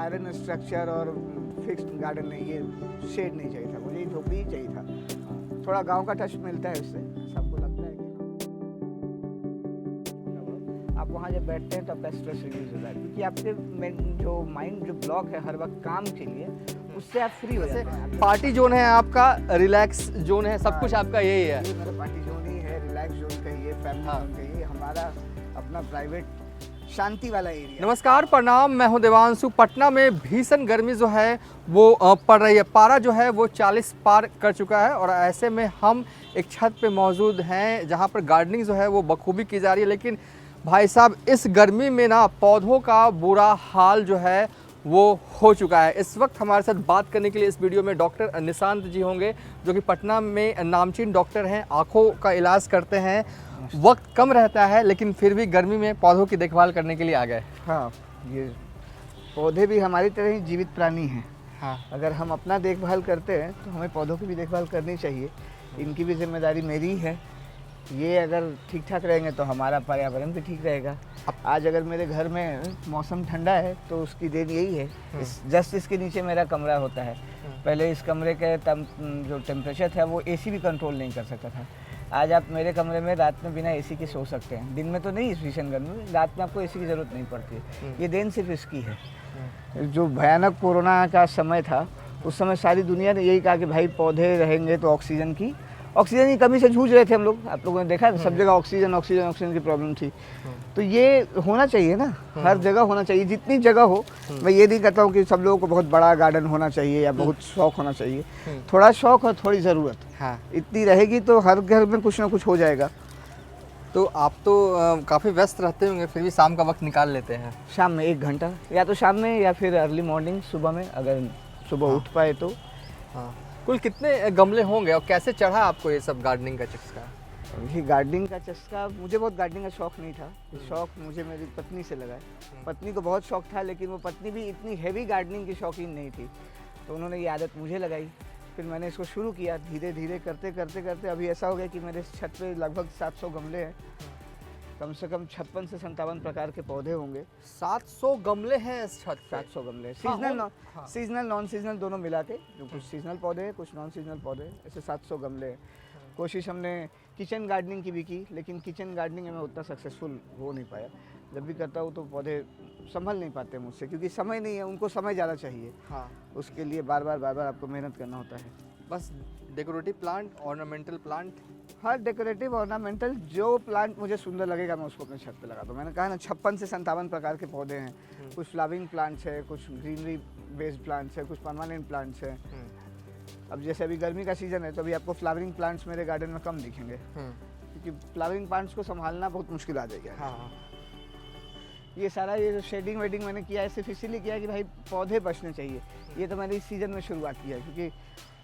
Iron structure और fixed garden नहीं, ये शेड नहीं चाहिए था मुझे, ये झोपड़ी ही चाहिए था। थोड़ा गांव का टच मिलता है इससे, सबको लगता है कि आप वहाँ जब बैठते हैं तो आपका स्ट्रेस रिलीज होता है, क्योंकि आपके जो माइंड जो ब्लॉक है हर वक्त काम के लिए, उससे आप फ्री हो जाते हैं। पार्टी जोन है आपका, रिलैक्स जोन है, सब कुछ आपका यही है। ये मेरा पार्टी जोन ही है, रिलैक्स जोन कहिए, फैमिली जोन कहिए, हमारा अपना प्राइवेट शांति वाला एरिया। नमस्कार, प्रणाम, मैं हूं देवांशु। पटना में भीषण गर्मी जो है वो पड़ रही है। पारा जो है वो 40 पार कर चुका है और ऐसे में हम एक छत पे मौजूद हैं जहां पर गार्डनिंग जो है वो बखूबी की जा रही है। लेकिन भाई साहब, इस गर्मी में ना पौधों का बुरा हाल जो है वो हो चुका है। इस वक्त हमारे साथ बात करने के लिए इस वीडियो में डॉक्टर निशांत जी होंगे, जो कि पटना में नामचीन डॉक्टर हैं, आँखों का इलाज करते हैं। वक्त कम रहता है लेकिन फिर भी गर्मी में पौधों की देखभाल करने के लिए आ गए। हाँ, ये पौधे भी हमारी तरह ही जीवित प्राणी हैं। हाँ, अगर हम अपना देखभाल करते हैं तो हमें पौधों की भी देखभाल करनी चाहिए। इनकी भी जिम्मेदारी मेरी ही है। ये अगर ठीक ठाक रहेंगे तो हमारा पर्यावरण भी ठीक रहेगा। आज अगर मेरे घर में मौसम ठंडा है तो उसकी देन यही है, जस्ट इसके नीचे मेरा कमरा होता है। पहले इस कमरे के जो टेम्परेचर था वो एसी भी कंट्रोल नहीं कर सकता था। आज आप मेरे कमरे में रात में बिना एसी के सो सकते हैं। दिन में तो नहीं, इस भीषण गर्मी में रात में आपको एसी की ज़रूरत नहीं पड़ती है। ये देन सिर्फ इसकी है। जो भयानक कोरोना का समय था, उस समय सारी दुनिया ने यही कहा कि भाई पौधे रहेंगे तो ऑक्सीजन की कमी से जूझ रहे थे हम लोग। आप लोगों ने देखा सब जगह ऑक्सीजन की प्रॉब्लम थी। तो ये होना चाहिए ना, हर जगह होना चाहिए, जितनी जगह हो। मैं ये नहीं कहता हूँ कि सब लोगों को बहुत बड़ा गार्डन होना चाहिए या बहुत शौक होना चाहिए। थोड़ा शौक और थोड़ी ज़रूरत, हाँ, इतनी रहेगी तो हर घर में कुछ ना कुछ हो जाएगा। तो आप तो काफ़ी व्यस्त रहते होंगे, फिर भी शाम का वक्त निकाल लेते हैं। शाम में 1 घंटा, या तो शाम में या फिर अर्ली मॉर्निंग सुबह में, अगर सुबह उठ पाए तो। हाँ, कुल कितने गमले होंगे और कैसे चढ़ा आपको ये सब गार्डनिंग का चस्का? ये गार्डनिंग का चस्का, मुझे बहुत गार्डनिंग का शौक नहीं था। शौक मुझे मेरी पत्नी से लगा है। पत्नी को बहुत शौक था, लेकिन वो पत्नी भी इतनी हैवी गार्डनिंग की शौकीन नहीं थी, तो उन्होंने ये आदत मुझे लगाई। फिर मैंने इसको शुरू किया, धीरे धीरे करते अभी ऐसा हो गया कि मेरे छत पे लगभग 700 गमले हैं। कम से कम 56 से 57 प्रकार के पौधे होंगे। 700 गमले हैं इस छत पे? 700 गमले, हाँ। सीजनल नॉन सीजनल दोनों मिला के, जो कुछ सीजनल पौधे हैं कुछ नॉन सीजनल पौधे, ऐसे 700 गमले हैं। कोशिश हमने किचन गार्डनिंग की भी की, लेकिन किचन गार्डनिंग में उतना सक्सेसफुल हो नहीं पाया। जब भी करता हूँ तो पौधे संभल नहीं पाते मुझसे, क्योंकि समय नहीं है, उनको समय ज़्यादा चाहिए। हाँ, उसके लिए बार बार आपको मेहनत करना होता है। बस डेकोरेटिव प्लांट, ऑर्नामेंटल प्लांट? हर डेकोरेटिव ऑर्नामेंटल जो प्लांट मुझे सुंदर लगेगा मैं उसको अपने छत पे लगा दूँ। मैंने कहा ना 56 से 57 प्रकार के पौधे हैं। कुछ फ्लावरिंग प्लांट्स है, कुछ ग्रीनरी बेस्ड प्लांट्स है, कुछ परमानेंट प्लांट्स हैं। अब जैसे अभी गर्मी का सीजन है तो अभी आपको फ्लावरिंग प्लांट्स मेरे गार्डन में कम दिखेंगे, क्योंकि फ्लावरिंग प्लांट्स को संभालना बहुत मुश्किल आ जाएगा। हाँ, ये सारा ये जो शेडिंग वेडिंग मैंने किया है सिर्फ इसीलिए किया कि भाई पौधे बचने चाहिए। ये तो मैंने इस सीज़न में शुरुआत किया है, क्योंकि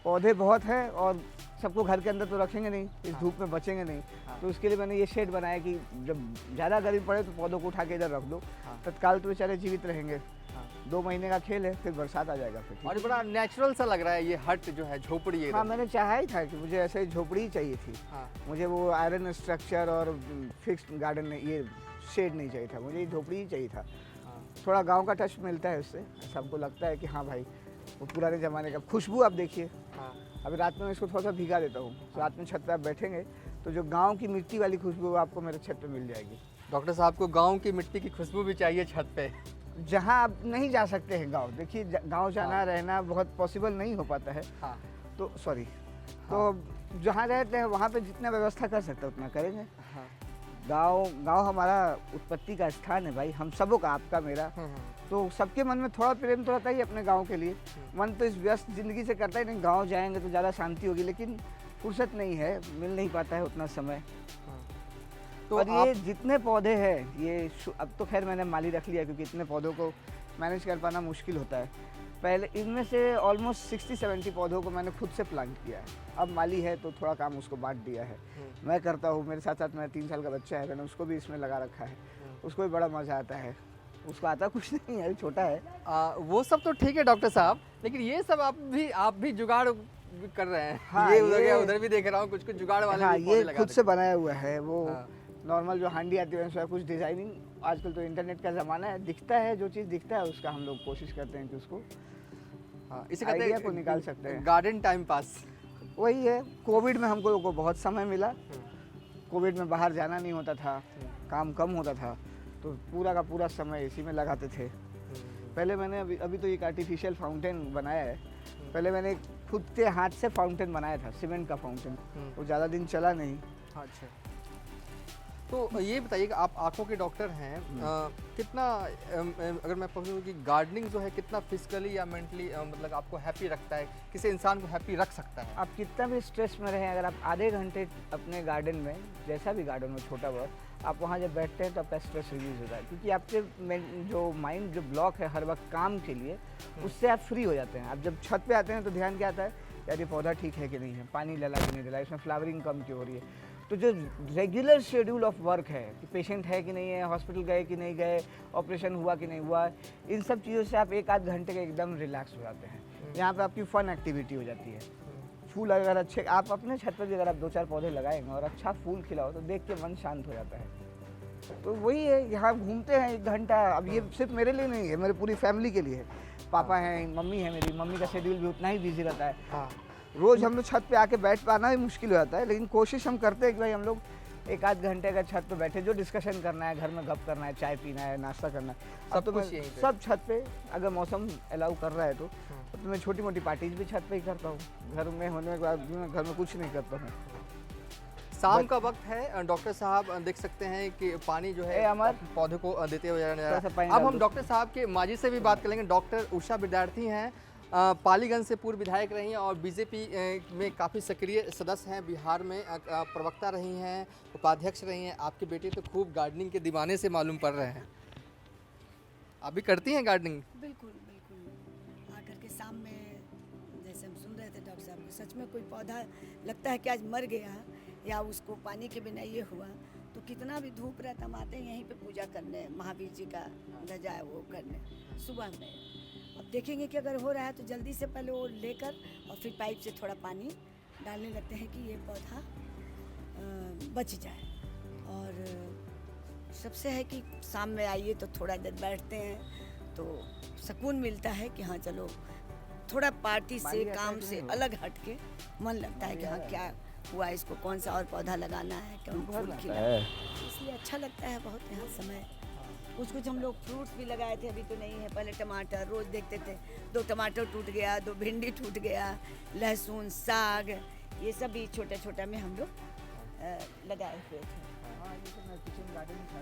पौधे बहुत हैं और सबको घर के अंदर तो रखेंगे नहीं, इस धूप में बचेंगे नहीं। तो उसके लिए मैंने ये शेड बनाया कि जब ज़्यादा गर्मी पड़े तो पौधों को उठा के इधर रख दो, तत्काल तो बेचारे जीवित रहेंगे। 2 महीने का खेल है, फिर बरसात आ जाएगा फिर। और बड़ा नेचुरल सा लग रहा है ये हट जो है, झोपड़ी है। हाँ, मैंने चाहा ही था कि मुझे ऐसे झोपड़ी ही चाहिए थी। हाँ, मुझे वो आयरन स्ट्रक्चर और फिक्स्ड गार्डन नहीं, ये शेड नहीं चाहिए था, मुझे ये झोपड़ी ही चाहिए था। थोड़ा गांव का टच मिलता है उससे, सबको लगता है कि हाँ भाई वो पुराने ज़माने का। खुशबू आप देखिए, अभी रात में इसको थोड़ा सा भिगा देता हूँ, रात में छत पर आप बैठेंगे तो जो गांव की मिट्टी वाली खुशबू आपको मेरे छत पे मिल जाएगी। डॉक्टर साहब को गांव की मिट्टी की खुशबू भी चाहिए छत पे। जहाँ आप नहीं जा सकते हैं गांव, देखिए गांव जाना रहना बहुत पॉसिबल नहीं हो पाता है। हाँ, तो सॉरी, तो जहाँ रहते हैं वहाँ पे जितना व्यवस्था कर सकते हैं उतना करेंगे। हाँ, गांव हमारा उत्पत्ति का स्थान है भाई, हम सबों का, आपका मेरा। तो सबके मन में थोड़ा प्रेम तो रहता ही अपने गांव के लिए। मन तो इस व्यस्त जिंदगी से करता ही नहीं, गांव जाएंगे तो ज़्यादा शांति होगी, लेकिन फुर्सत नहीं है, मिल नहीं पाता है उतना समय। तो और ये जितने पौधे हैं ये अब तो खैर मैंने माली रख लिया, क्योंकि इतने पौधों को मैनेज कर पाना मुश्किल होता है। पहले इनमें से ऑलमोस्ट 60-70 पौधों को मैंने खुद से प्लांट किया है। अब माली है तो थोड़ा काम उसको बांट दिया है, मैं करता हूँ। मेरे साथ साथ मेरा 3 साल का बच्चा है, मैंने उसको भी इसमें लगा रखा है। उसको भी बड़ा मज़ा आता है। उसको आता कुछ नहीं है, छोटा है। वो सब तो ठीक है डॉक्टर साहब, लेकिन ये सब आप भी जुगाड़ कर रहे हैं। हाँ, ये उधर भी देख रहा हूँ कुछ जुगाड़ वाले। हाँ, ये खुद से बनाया हुआ है। वो नॉर्मल जो हांडी आती है उसका कुछ डिज़ाइनिंग, आजकल तो इंटरनेट का ज़माना है, दिखता है जो चीज़ दिखता है उसका हम लोग कोशिश करते हैं कि उसको हाँ, इसे कहते आइडिया हैं को निकाल सकते हैं। Garden time pass. वही है, कोविड में हमको को बहुत समय मिला। कोविड में बाहर जाना नहीं होता था, काम कम होता था, तो पूरा का पूरा समय इसी में लगाते थे। पहले मैंने अभी तो एक आर्टिफिशियल फाउंटेन बनाया है। पहले मैंने खुद के हाथ से फाउंटेन बनाया था, सीमेंट का फाउंटेन। वो ज़्यादा दिन चला नहीं। अच्छा, तो ये बताइए कि आप आंखों के डॉक्टर हैं, कितना अगर मैं पूछूं कि गार्डनिंग जो है कितना फिजिकली या मेंटली मतलब आपको हैप्पी रखता है, किसी इंसान को हैप्पी रख सकता है? आप कितना भी स्ट्रेस में रहें, अगर आप आधे घंटे अपने गार्डन में, जैसा भी गार्डन हो छोटा बहुत, आप वहाँ जब बैठते हैं तो आपका स्ट्रेस रिलीज होता है, क्योंकि आपके जो माइंड जो ब्लॉक है हर वक्त काम के लिए, उससे आप फ्री हो जाते हैं। आप जब छत पे आते हैं तो ध्यान क्या आता है, यार ये पौधा ठीक है कि नहीं है, पानी डला कि नहीं डला, इसमें फ्लावरिंग कम क्यों हो रही है। तो जो रेगुलर शेड्यूल ऑफ वर्क है कि पेशेंट है कि नहीं है, हॉस्पिटल गए कि नहीं गए, ऑपरेशन हुआ कि नहीं हुआ, इन सब चीज़ों से आप एक आध घंटे के एकदम रिलैक्स हो जाते हैं। यहाँ पे आपकी फ़न एक्टिविटी हो जाती है। फूल अगर अच्छे, आप अपने छत पर भी अगर आप 2-4 पौधे लगाएंगे और अच्छा फूल खिलाओ तो देख के मन शांत हो जाता है। तो वही है, यहाँ घूमते हैं 1 घंटा। अब ये सिर्फ मेरे लिए नहीं है, मेरी पूरी फैमिली के लिए है। पापा हैं, मम्मी है, मेरी मम्मी का शेड्यूल भी उतना ही बिजी रहता है। हाँ, रोज़ हम लोग छत पे आके बैठ पाना भी मुश्किल हो जाता है, लेकिन कोशिश हम करते हैं कि भाई हम लोग 1-8 घंटे अगर छत पे बैठे, जो डिस्कशन करना है, घर में गप करना है, चाय पीना है, नाश्ता करना है, अब तो मैं कुछ यहीं पे। सब छत पे, अगर मौसम अलाउ कर रहा है तो मैं छोटी मोटी पार्टीज भी छत पे ही करता हूँ। घर में होने के बाद भी मैं घर में कुछ नहीं करता हूँ। शाम का वक्त है, डॉक्टर साहब देख सकते हैं कि पानी जो है ए, अमर, पौधे को देते हुए जा रहा थोड़ा सा है। पानी अब डाल हम दो। डॉक्टर साहब के माजी से भी बात करेंगे। डॉक्टर उषा विद्यार्थी हैं, पालीगंज से पूर्व विधायक रही हैं और बीजेपी में काफ़ी सक्रिय सदस्य हैं, बिहार में प्रवक्ता रही हैं, उपाध्यक्ष रही हैं। आपके बेटे तो खूब गार्डनिंग के दीवाने से मालूम पड़ रहे हैं। आप भी करती हैं गार्डनिंग? बिल्कुल बिल्कुल, आकर के शाम में जैसे हम सुन रहे थे डॉक्टर साहब को, सच में कोई पौधा लगता है कि आज मर गया या उसको पानी के बिना ये हुआ, तो कितना भी धूप रहता, हम आते हैं यहीं पे पूजा करने, महावीर जी का ध्वजा है वो करने सुबह में। अब देखेंगे कि अगर हो रहा है तो जल्दी से पहले वो लेकर और फिर पाइप से थोड़ा पानी डालने लगते हैं कि ये पौधा बच जाए। और सबसे है कि शाम में आइए तो थोड़ा देर बैठते हैं तो सुकून मिलता है कि हाँ चलो थोड़ा पार्टी से, काम से अलग हट के मन लगता है कि हाँ क्या हुआ, इसको कौन सा और पौधा लगाना है, कौन फूल खिला है, इसलिए अच्छा लगता है बहुत यहाँ समय। कुछ हम लोग फ्रूट्स भी लगाए थे, अभी तो नहीं है। पहले टमाटर रोज देखते थे, 2 टमाटर टूट गया, 2 भिंडी टूट गया, लहसुन, साग, ये सब भी छोटा छोटा में हम लोग लगाए हुए थे। हाँ, ये तो मैं किचन गार्डन था,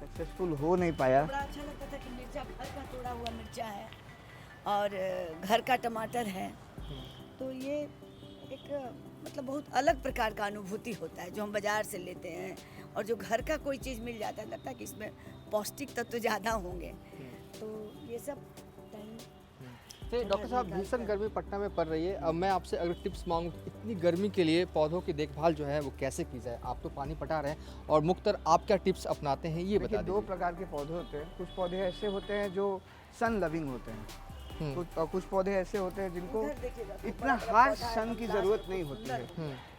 सक्सेसफुल हो नहीं पाया। बड़ा अच्छा लगता था कि मिर्चा घर का तोड़ा हुआ मिर्चा है और घर का टमाटर है, तो ये एक मतलब बहुत अलग प्रकार का अनुभूति होता है जो हम बाज़ार से लेते हैं, और जो घर का कोई चीज़ मिल जाता है लगता है कि इसमें पौष्टिक तत्व ज़्यादा होंगे। तो ये सब टाइम। तो डॉक्टर साहब, भीषण गर्मी पटना में पड़ रही है। अब मैं आपसे अगर टिप्स मांगूं कि इतनी गर्मी के लिए पौधों की देखभाल जो है वो कैसे की जाए? आप तो पानी पटा रहे हैं, और मुख्तर आप क्या टिप्स अपनाते हैं ये बता देखिए, 2 प्रकार के पौधे होते हैं। कुछ पौधे ऐसे होते हैं जो सन लविंग होते हैं, और कुछ पौधे ऐसे होते हैं जिनको इतना हार्श सन की ज़रूरत नहीं होती है।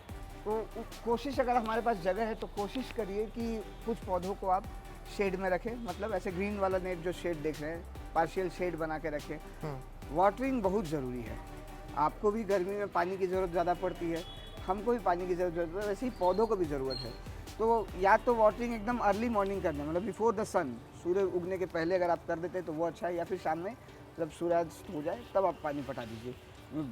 तो कोशिश, अगर हमारे पास जगह है तो कोशिश करिए कि कुछ पौधों को आप शेड में रखें, मतलब ऐसे ग्रीन वाला नेट जो शेड देख रहे हैं, पार्शियल शेड बना के रखें। वाटरिंग बहुत ज़रूरी है। आपको भी गर्मी में पानी की ज़रूरत ज़्यादा पड़ती है, हमको भी पानी की ज़रूरत है, वैसे ही पौधों को भी ज़रूरत है। तो या तो वाटरिंग एकदम अर्ली मॉर्निंग करना, मतलब बिफोर द सन, सूर्य उगने के पहले अगर आप कर देते हैं तो वो अच्छा है, या फिर शाम में जब सूर्यास्त हो जाए तब आप पानी पटा दीजिए।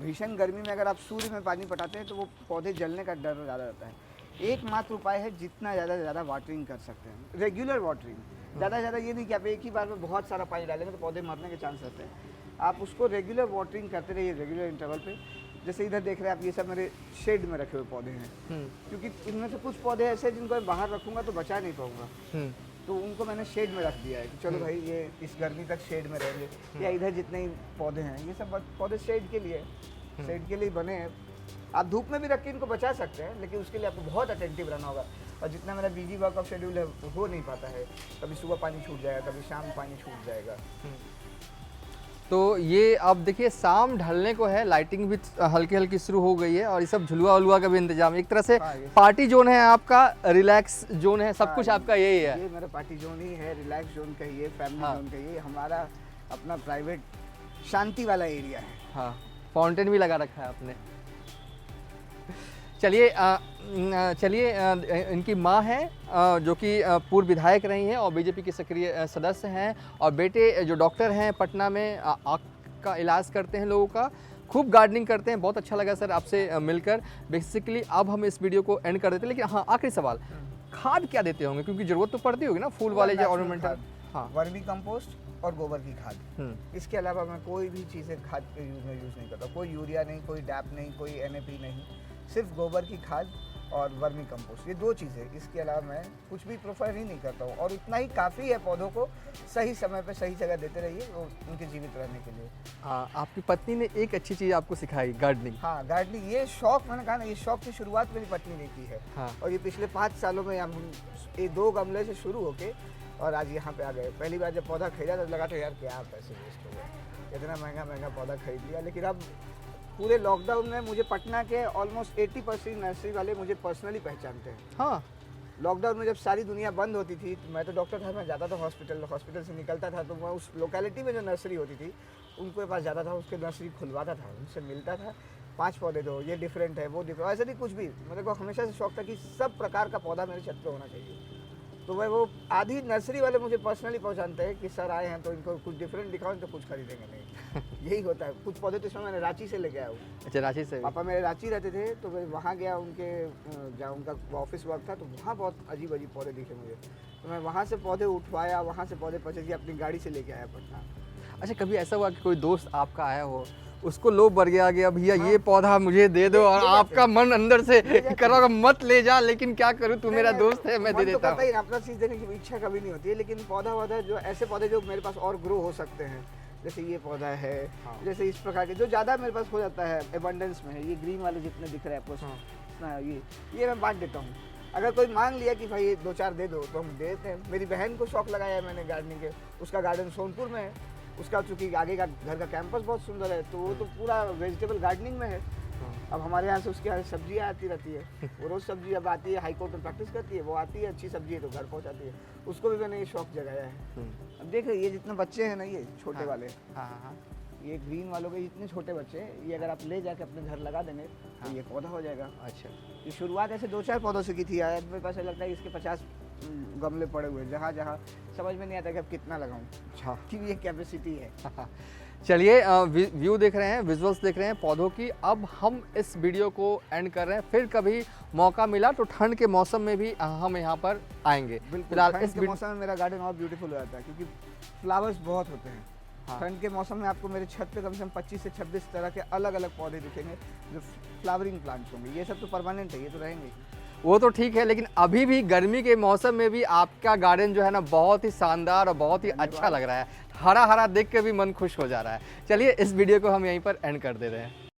भीषण गर्मी में अगर आप सूर्य में पानी पटाते हैं तो वो पौधे जलने का डर ज़्यादा रहता है। एकमात्र उपाय है जितना ज़्यादा से ज़्यादा वाटरिंग कर सकते हैं, रेगुलर वाटरिंग। ज़्यादा से ज़्यादा ये नहीं कि आप एक ही बार में बहुत सारा पानी डालेंगे तो पौधे मरने के चांस रहते हैं। आप उसको रेगुलर वाटरिंग करते रहिए, रेगुलर इंटरवल पे। जैसे इधर देख रहे हैं आप, ये सब मेरे शेड में रखे हुए पौधे हैं, क्योंकि इनमें से कुछ पौधे ऐसे हैं जिनको मैं बाहर रखूँगा तो बचा नहीं पाऊँगा, तो उनको मैंने शेड में रख दिया है कि चलो भाई ये इस गर्मी तक शेड में रहेंगे। या इधर जितने ही पौधे हैं ये सब पौधे शेड के लिए बने हैं। आप धूप में भी रख के इनको बचा सकते हैं, लेकिन उसके लिए आपको बहुत अटेंटिव रहना होगा। और जितना मेरा बिजी वर्क ऑफ शेड्यूल है हो नहीं पाता है, कभी सुबह पानी छूट जाएगा, कभी शाम पानी छूट जाएगा। तो ये अब देखिए शाम ढलने को है, लाइटिंग भी हल्की हल्की शुरू हो गई है और ये सब झुलुआ उलुआ का भी इंतजाम, एक तरह से हाँ, ये पार्टी जोन है आपका, रिलैक्स जोन है, सब हाँ, कुछ आपका यही है। ये मेरा पार्टी जोन ही है, रिलैक्स जोन कहिए, फैमिली हाँ। जोन कहिए, हमारा अपना प्राइवेट शांति वाला एरिया है। हाँ, फाउंटेन भी लगा रखा है आपने। चलिए चलिए इनकी माँ हैं जो कि पूर्व विधायक रही हैं और बीजेपी के सक्रिय सदस्य हैं, और बेटे जो डॉक्टर हैं पटना में, आँख का इलाज करते हैं लोगों का, खूब गार्डनिंग करते हैं। बहुत अच्छा लगा सर आपसे मिलकर। बेसिकली अब हम इस वीडियो को एंड कर देते हैं, लेकिन हाँ आखिरी सवाल, खाद क्या देते होंगे, क्योंकि ज़रूरत तो पड़ती होगी ना फूल वाले या ऑर्नामेंटल। हाँ, वर्मी कंपोस्ट और गोबर की खाद, इसके अलावा मैं कोई भी चीज़ें खाद के यूज़ नहीं करता। कोई यूरिया नहीं, कोई डैप नहीं, कोई NAP नहीं, सिर्फ गोबर की खाद और वर्मी कंपोस्ट, ये 2 चीज़ें। इसके अलावा मैं कुछ भी प्रेफर ही नहीं करता हूँ, और इतना ही काफ़ी है। पौधों को सही समय पे सही जगह देते रहिए उनके जीवित रहने के लिए। आपकी पत्नी ने एक अच्छी चीज़ आपको सिखाई, गार्डनिंग। हाँ, गार्डनिंग, ये शौक, मैंने कहा ना, ये शौक की शुरुआत मेरी पत्नी ने की है। हाँ। और ये पिछले 5 सालों में हम ये 2 गमले से शुरू होके और आज यहाँ पे आ गए। पहली बार जब पौधा खरीदा तो लगा था यार क्या पैसे वेस्ट हो गए, इतना महंगा पौधा खरीद लिया। लेकिन अब पूरे लॉकडाउन में मुझे पटना के ऑलमोस्ट 80% नर्सरी वाले मुझे पर्सनली पहचानते हैं। हाँ, लॉकडाउन में जब सारी दुनिया बंद होती थी तो मैं तो डॉक्टर था, मैं जाता था हॉस्पिटल से निकलता था, तो मैं उस लोकेलिटी में जो नर्सरी होती थी उनके पास जाता था, उसके नर्सरी खुलवाता था, उनसे मिलता था, 5 पौधे दो, ये डिफरेंट है, वो डिफरेंट, ऐसे नहीं कुछ भी। मेरे को हमेशा से शौक था कि सब प्रकार का पौधा मेरे छत पे होना चाहिए। तो मैं वो आधी नर्सरी वाले मुझे पर्सनली पहचानते हैं कि सर आए हैं तो इनको कुछ डिफरेंट दिखाओ, तो कुछ खरीदेंगे नहीं। यही होता है। कुछ पौधे तो इसमें मैंने रांची से लेके आया हूँ। अच्छा, रांची से भी। पापा मेरे रांची रहते थे, तो मैं वहाँ गया, उनके जहाँ उनका ऑफिस वर्क था, तो वहाँ बहुत अजीब पौधे दिखे मुझे, तो मैं वहाँ से पौधे उठवाया, वहाँ से पौधे परचेज किया, अपनी गाड़ी से लेके आया पटना। अच्छा, कभी ऐसा हुआ कि कोई दोस्त आपका आया हो, उसको लोभ बढ़ गया भैया ये पौधा मुझे दे दो, और आपका मन अंदर से करोगा मत ले जा, लेकिन क्या करूं, तू मेरा दोस्त है, मैं दे देता हूं। पता ही अपना चीज़ देने की इच्छा कभी नहीं होती है, लेकिन पौधा जो ऐसे पौधे जो मेरे पास और ग्रो हो सकते हैं, जैसे ये पौधा है, जैसे इस प्रकार के जो ज़्यादा मेरे पास हो जाता है, एबंडेंस में है, ये ग्रीन वाले जितने दिख रहे हैं आपको, ये मैं बांट देता हूँ। अगर कोई मांग लिया कि भाई 2-4 दे दो, तो हम दे देते हैं। मेरी बहन को शौक लगाया है मैंने गार्डनिंग के, उसका गार्डन सोनपुर में है, उसका चूँकि आगे का घर का कैंपस बहुत सुंदर है, तो वो तो पूरा वेजिटेबल गार्डनिंग में है। अब हमारे यहाँ से उसके यहाँ सब्जियाँ आती रहती है, वो रोज़ सब्जी अब आती है, हाई कोर्ट में प्रैक्टिस करती है, वो आती है, अच्छी सब्जी है तो घर पहुँचाती है, उसको भी मैंने ये शौक जगाया है। अब देख रहे ये जितने बच्चे हैं ना, ये छोटे वाले, हाँ, ये ग्रीन वालों के जितने छोटे बच्चे हैं, ये अगर आप ले जाके अपने घर लगा देंगे तो ये पौधा हो जाएगा। अच्छा, ये शुरुआत ऐसे 2-4 पौधों से की थी यार, मेरे पास लगता है इसके 50 गमले पड़े हुए, जहाँ समझ में नहीं आता कि अब कितना लगाऊं। अच्छा, कि ये कैपेसिटी है। चलिए व्यू देख रहे हैं, विजुअल्स देख रहे हैं पौधों की। अब हम इस वीडियो को एंड कर रहे हैं, फिर कभी मौका मिला तो ठंड के मौसम में भी हम यहाँ पर आएंगे। फिलहाल इस मौसम में मेरा गार्डन और ब्यूटीफुल हो जाता है, क्योंकि फ्लावर्स बहुत होते हैं। ठंड के मौसम में आपको मेरे छत पे कम से कम 25 से 26 तरह के अलग अलग पौधे दिखेंगे जो फ्लावरिंग प्लांट्स होंगे। ये सब तो परमानेंट है, ये तो रहेंगे। वो तो ठीक है, लेकिन अभी भी गर्मी के मौसम में भी आपका गार्डन जो है ना बहुत ही शानदार और बहुत ही अच्छा लग रहा है। हरा हरा देख के भी मन खुश हो जा रहा है। चलिए इस वीडियो को हम यहीं पर एंड कर दे रहे हैं।